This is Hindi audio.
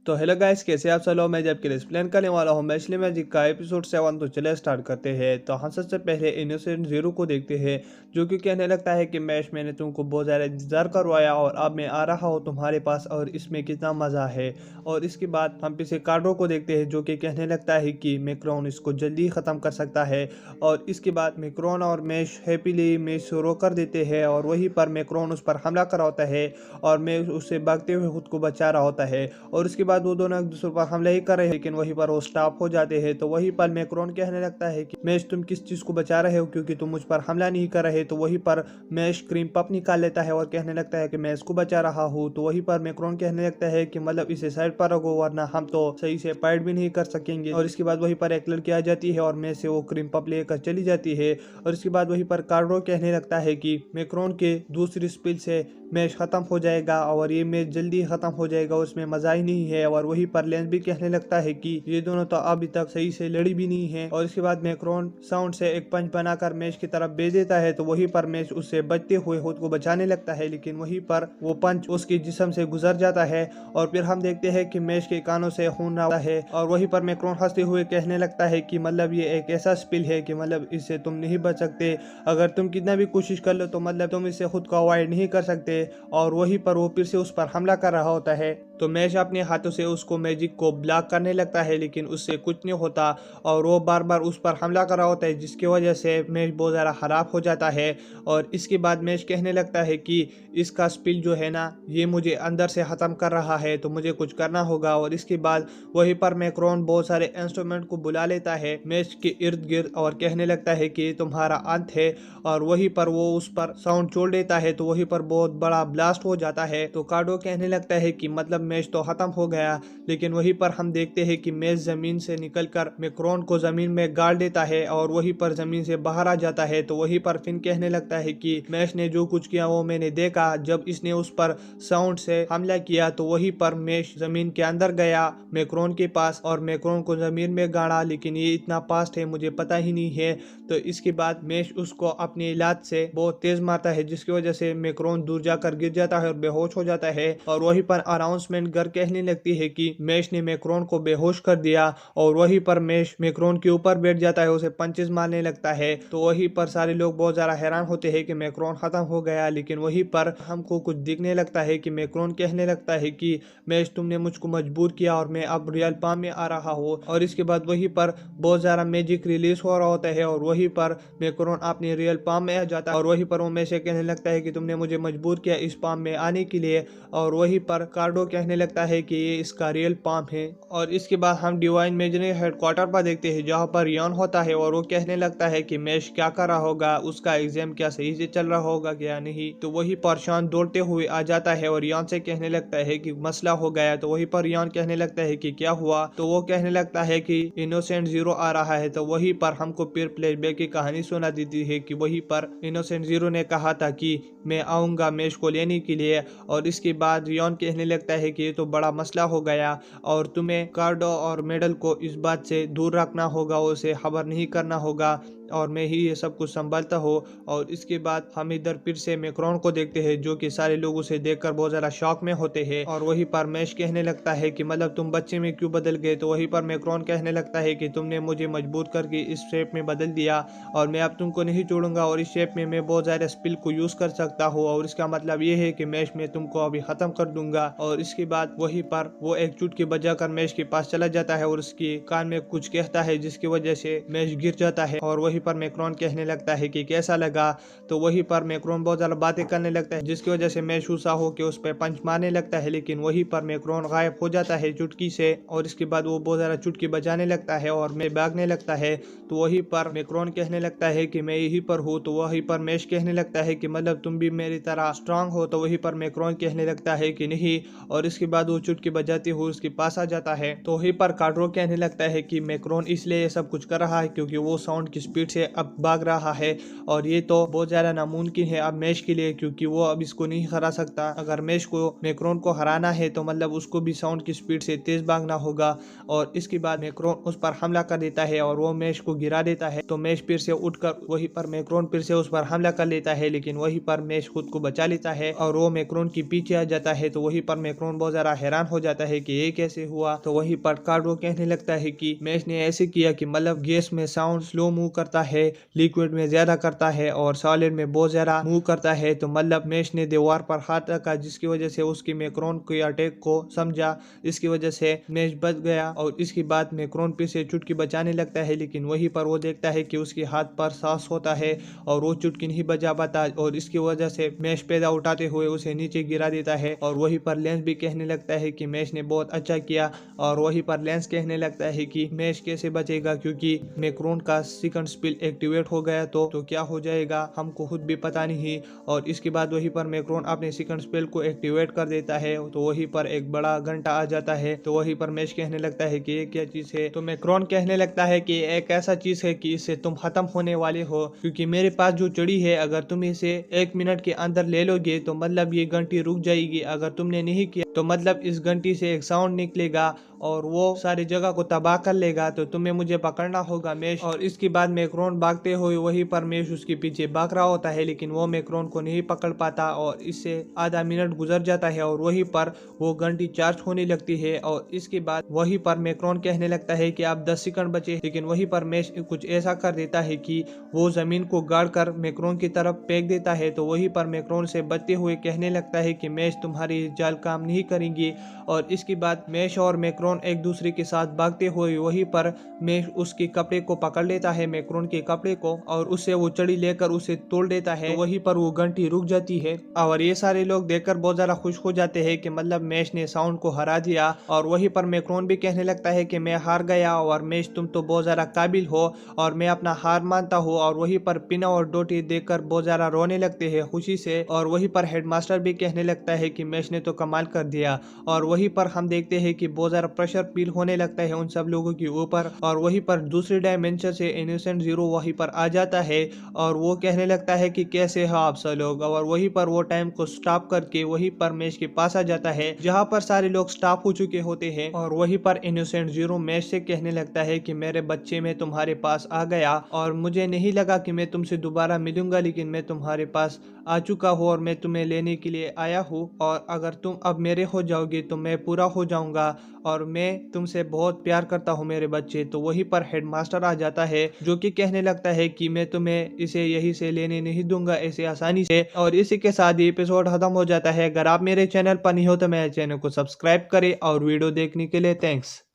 तो हेलो गाइस, कैसे आप सब लोग। मैं जब के लिए एक्सप्लेन करने वाला हूँ मैचली मैजिक का एपिसोड 7। तो चले स्टार्ट करते हैं। तो हम सबसे पहले इनोसेंट जीरो को देखते हैं, जो कि कहने लगता है कि मैच मैंने तुमको बहुत ज़्यादा इंतजार करवाया और अब मैं आ रहा हूँ तुम्हारे पास और इसमें कितना मज़ा है। और इसके बाद हम पीछे कार्डो को देखते हैं, जो कि कहने लगता है कि मैक्रोन इसको जल्दी ख़त्म कर सकता है। और इसके बाद मैक्रोन और मैश हैप्पीली मैच शुरू कर देते हैं और वहीं पर मैक्रोन उस पर हमला कर होता है और मैच उससे भागते हुए खुद को बचा रहा होता है। और उसके बाद वो दोनों एक दूसरे पर हमले ही कर रहे हैं, लेकिन वहीं पर वो स्टॉप हो जाते हैं। तो वहीं पर मैक्रोन कहने लगता है कि मैश तुम किस चीज को बचा रहे हो, क्योंकि तुम मुझ पर हमला नहीं कर रहे। तो वहीं पर मैश क्रीम पप निकाल लेता है और कहने लगता है कि मैं इसको बचा रहा हूँ। तो वहीं पर मैक्रोन कहने लगता है कि मतलब इसे साइड पर रखो, वरना हम तो सही से फाइट भी नहीं कर सकेंगे। और इसके बाद वहीं पर एक लड़की आ जाती है और मैश से वो क्रीम पप लेकर चली जाती है। और इसके बाद वहीं पर कार्डो कहने लगता है कि मैक्रोन के दूसरी स्पिल से मैच खत्म हो जाएगा और ये मैच जल्दी खत्म हो जाएगा, उसमें मजा ही नहीं है। और वहीं पर लेंस भी कहने लगता है कि ये दोनों तो अभी तक सही से लड़ी भी नहीं है। और इसके बाद मैक्रोन साउंड से एक पंच बनाकर मैच की तरफ भेज देता है। तो वहीं पर मैच उससे बचते हुए खुद को बचाने लगता है, लेकिन वहीं पर वो पंच उसके जिस्म से गुजर जाता है। और फिर हम देखते हैं कि मैच के कानों से खून आता है। और वहीं पर मैक्रोन हंसते हुए कहने लगता है कि मतलब ये एक ऐसा स्पिल है कि मतलब इससे तुम नहीं बच सकते। अगर तुम कितना भी कोशिश कर लो तो मतलब तुम इससे खुद को अवॉइड नहीं कर सकते। और वहीं पर वो फिर से उस पर हमला कर रहा होता है। तो मैश अपने हाथों से उसको मैजिक को ब्लॉक करने लगता है, लेकिन उससे कुछ नहीं होता और वो बार बार उस पर हमला कर रहा होता है, जिसकी वजह से मैश बहुत ज़्यादा खराब हो जाता है। और इसके बाद मैश कहने लगता है कि इसका स्पिल जो है ना, ये मुझे अंदर से ख़त्म कर रहा है, तो मुझे कुछ करना होगा। और इसके बाद वहीं पर मैक्रोन बहुत सारे इंस्ट्रूमेंट को बुला लेता है मैश के इर्द गिर्द और कहने लगता है कि तुम्हारा अंत है। और वहीं पर वो उस पर साउंड छोड़ देता है, तो वहीं पर बहुत बड़ा ब्लास्ट हो जाता है। तो कार्डो कहने लगता है कि मतलब मैच तो खत्म हो गया, लेकिन वहीं पर हम देखते हैं कि मैच जमीन से निकलकर मैक्रोन को जमीन में गाड़ देता है और वहीं पर जमीन से बाहर आ जाता है। तो वहीं पर फिन कहने लगता है कि मैच ने जो कुछ किया वो मैंने देखा, जब इसने उस पर साउंड से हमला किया तो वहीं पर मैच जमीन के अंदर गया मैक्रोन के पास और मैक्रोन को जमीन में गाड़ा, लेकिन ये इतना पास्ट है मुझे पता ही नहीं है। तो इसके बाद मैच उसको अपनी लात से बहुत तेज मारता है, जिसकी वजह से मैक्रोन दूर जाकर गिर जाता है और बेहोश हो जाता है। और वहीं पर अनाउंसमेंट घर कहने लगती है कि मैच ने मैक्रोन को बेहोश कर दिया। और वहीं पर मैच मैक्रोन के ऊपर बैठ जाता है, उसे पंचेस मारने लगता है। तो वहीं पर सारे लोग बहुत ज्यादा हैरान होते हैं कि मैक्रोन खत्म हो गया, लेकिन वहीं पर हमको कुछ दिखने लगता है कि मैक्रोन कहने लगता है कि मैच तुमने मुझको मजबूर किया और मैं अब रियल पाम में आ रहा हूँ। और इसके बाद वहीं पर बहुत ज्यादा मैजिक रिलीज हो रहा होता है और वहीं पर मैक्रोन अपने रियल पाम में आ जाता है। और वहीं पर वो मैच से कहने लगता है कि तुमने मुझे मजबूर किया इस पाम में आने के लिए। और वहीं पर कार्डो कहने लगता है कि ये इसका रियल पाम है। और इसके बाद हम डिवाइन मेजरी हेडक्वार्टर पर देखते हैं, जहाँ पर यॉन होता है और वो कहने लगता है कि मैश क्या कर रहा होगा, उसका एग्जाम क्या सही से चल रहा होगा क्या नहीं। तो वहीं पर शॉन दौड़ते हुए आ जाता है और यॉन से कहने लगता है कि मसला हो गया। तो वहीं पर यॉन कहने लगता है कि क्या हुआ। तो वो कहने लगता है कि इनोसेंट जीरो आ रहा है। तो वहीं पर हमको फिर फ्लैशबैक की कहानी सुना देती है कि वहीं पर इनोसेंट जीरो ने कहा था कि मैं आऊंगा मैश को लेने के लिए। और इसके बाद रियॉन कहने लगता है कि ये तो बड़ा मसला हो गया और तुम्हें कार्डो और मेडल को इस बात से दूर रखना होगा, उसे खबर नहीं करना होगा और मैं ही ये सब कुछ संभालता हूँ। और इसके बाद हम इधर फिर से मैक्रोन को देखते हैं, जो कि सारे लोग उसे देखकर बहुत ज़्यादा शॉक में होते हैं। और वहीं पर मैश कहने लगता है कि मतलब तुम बच्चे में क्यों बदल गए। तो वहीं पर मैक्रोन कहने लगता है कि तुमने मुझे मजबूर करके इस शेप में बदल दिया और मैं अब तुमको नहीं छोड़ूंगा और इस शेप में मैं बहुत ज़्यादा स्पिल को यूज़ कर सकता हूँ। और इसका मतलब ये है कि मैश में तुमको अभी ख़त्म कर दूंगा। और इसके बाद वहीं पर वो एक चुटकी बजाकर मैश के पास चला जाता है और उसके कान में कुछ कहता है, जिसकी वजह से मैश गिर जाता है। और वहीं पर मैक्रोन कहने लगता है कि कैसा लगा। तो वहीं पर मैक्रोन बहुत ज्यादा बातें करने लगता है, जिसकी वजह से मैश गुस्सा होकर उस पर पंच मारने लगता है, लेकिन वहीं पर मैक्रोन गायब हो जाता है चुटकी से। और इसके बाद वो बहुत ज्यादा चुटकी बजाने लगता है और मैं भागने लगता है। तो वहीं पर मैक्रोन कहने लगता है कि मैं यहीं पर हूँ। तो वहीं पर मैश कहने लगता है कि मतलब तुम भी मेरी तरह स्ट्रांग हो। तो वहीं पर मैक्रोन कहने लगता है कि नहीं। और इसके बाद वो चुटकी बजाते हुए उसके पास आ जाता है। तो वहीं पर कार्डो कहने लगता है कि मैक्रोन इसलिए ये सब कुछ कर रहा है क्योंकि वो साउंड की स्पीड स्पीड से अब भाग रहा है और ये तो बहुत ज़्यादा नामुमकिन है अब मैश के लिए, क्योंकि वो अब इसको नहीं हरा सकता। अगर मैश को मैक्रोन को हराना है तो मतलब उसको भी साउंड की स्पीड से तेज भागना होगा और इसके बाद मैक्रोन उस पर हमला कर देता है और वो मैश को गिरा देता है। तो मैश फिर से उठकर वहीं पर मैक्रोन फिर से उस पर हमला कर लेता है, लेकिन वहीं पर मैश खुद को बचा लेता है और वो मैक्रोन के पीछे आ जाता है। तो वहीं पर मैक्रोन बहुत ज्यादा हैरान हो जाता है कि ये कैसे हुआ। तो वहीं पर कार्डो कहने लगता है कि मैश ने ऐसे किया कि मतलब गैस में साउंड स्लो मूव करता है, लिक्विड में ज्यादा करता है और सॉलिड में बहुत ज्यादा मूव करता है। तो मतलब मैश ने दीवार पर हाथ रखा जिसकी वजह से उसकी मैक्रोन के अटैक को समझा, इसकी वजह से मैश बच गया और इसके बाद मैक्रोन फिर से चुटकी बचाने लगता है, लेकिन वहीं पर वो देखता है कि उसके हाथ पर सांस होता है और वो चुटकी नहीं बचा पाता और इसकी वजह से मैश पैदा उठाते हुए उसे नीचे गिरा देता है। और वहीं पर लेंस भी कहने लगता है कि मैश ने बहुत अच्छा किया और वहीं पर लेंस कहने लगता है कि मैश कैसे बचेगा क्योंकि मैक्रोन का सेकंड स्पिल एक्टिवेट हो गया तो क्या हो जाएगा हमको खुद भी पता नहीं। और इसके बाद वहीं पर मैक्रोन अपने सेकंड स्पेल को एक्टिवेट कर देता है। तो वहीं पर एक बड़ा घंटा आ जाता है। तो वहीं पर मैश कहने लगता है कि ये क्या चीज है। तो मैक्रोन कहने लगता है कि एक ऐसा चीज है कि इससे तुम खत्म होने वाले हो, क्योंकि मेरे पास जो चड़ी है अगर तुम इसे 1 मिनट के अंदर ले लोगे तो मतलब ये घंटी रुक जाएगी, अगर तुमने नहीं किया तो मतलब इस घंटी से एक साउंड निकलेगा और वो सारी जगह को तबाह कर लेगा। तो तुम्हें मुझे पकड़ना होगा मैश। और इसके बाद मैक्रोन भागते हुए वहीं पर मैश उसके पीछे भाग रहा होता है, लेकिन वो मैक्रोन को नहीं पकड़ पाता और इससे आधा मिनट गुजर जाता है और वहीं पर वो घंटी चार्ज होने लगती है। और इसके बाद वहीं पर मैक्रोन कहने लगता है कि आप 10 सेकंड बचे, लेकिन वहीं पर मैश कुछ ऐसा कर देता है कि वो जमीन को गाड़ कर मैक्रोन की तरफ फेंक देता है। तो वहीं पर मैक्रोन से बचते हुए कहने लगता है कि मैश तुम्हारी जाल काम नहीं करेंगी। और इसके बाद मैश और मैक्रोन एक दूसरे के साथ भागते हुए वहीं पर मैश उसके कपड़े को पकड़ लेता है, मैक्रोन के कपड़े को, और उससे वो चड़ी लेकर उसे तोड़ देता है। तो वहीं पर वो घंटी रुक जाती है और ये सारे लोग देखकर बहुत ज्यादा खुश हो जाते हैं कि मतलब मैश ने साउंड को हरा दिया। और वहीं पर मैक्रोन भी कहने लगता है कि मैं हार गया और मैश तुम तो बहुत ज्यादा काबिल हो और मैं अपना हार मानता हूँ। और वहीं पर पिना और डोटी देखकर बहुत ज्यादा रोने लगते हैं खुशी से। और वहीं पर हेडमास्टर भी कहने लगता है कि मैश ने तो कमाल कर दिया। और वहीं पर हम देखते हैं कि बहुत ज्यादा प्रेशर फील होने लगता है उन सब लोगों के ऊपर। और वहीं पर दूसरी डायमेंशन से इनोसेंट जीरो वहीं पर आ जाता है और वो कहने लगता है कि कैसे हो आप सब लोग। और वहीं पर वो टाइम को स्टॉप करके वहीं पर मैश के पास आ जाता है जहां पर सारे लोग स्टॉप हो चुके होते हैं। और वहीं पर इनोसेंट जीरो मैश से कहने लगता है कि मेरे बच्चे मैं तुम्हारे पास आ गया और मुझे नहीं लगा कि मैं तुमसे दोबारा मिलूंगा, लेकिन मैं तुम्हारे पास आ चुका हूँ और मैं तुम्हें लेने के लिए आया हूँ। और अगर तुम अब मेरे हो जाओगे तो मैं पूरा हो जाऊंगा और मैं तुमसे बहुत प्यार करता हूँ मेरे बच्चे। तो वहीं पर हेडमास्टर आ जाता है जो कि कहने लगता है कि मैं तुम्हें इसे यहीं से लेने नहीं दूंगा ऐसे आसानी से। और इसी के साथ ये एपिसोड खत्म हो जाता है। अगर आप मेरे चैनल पर नहीं हो तो मेरे चैनल को सब्सक्राइब करें और वीडियो देखने के लिए थैंक्स।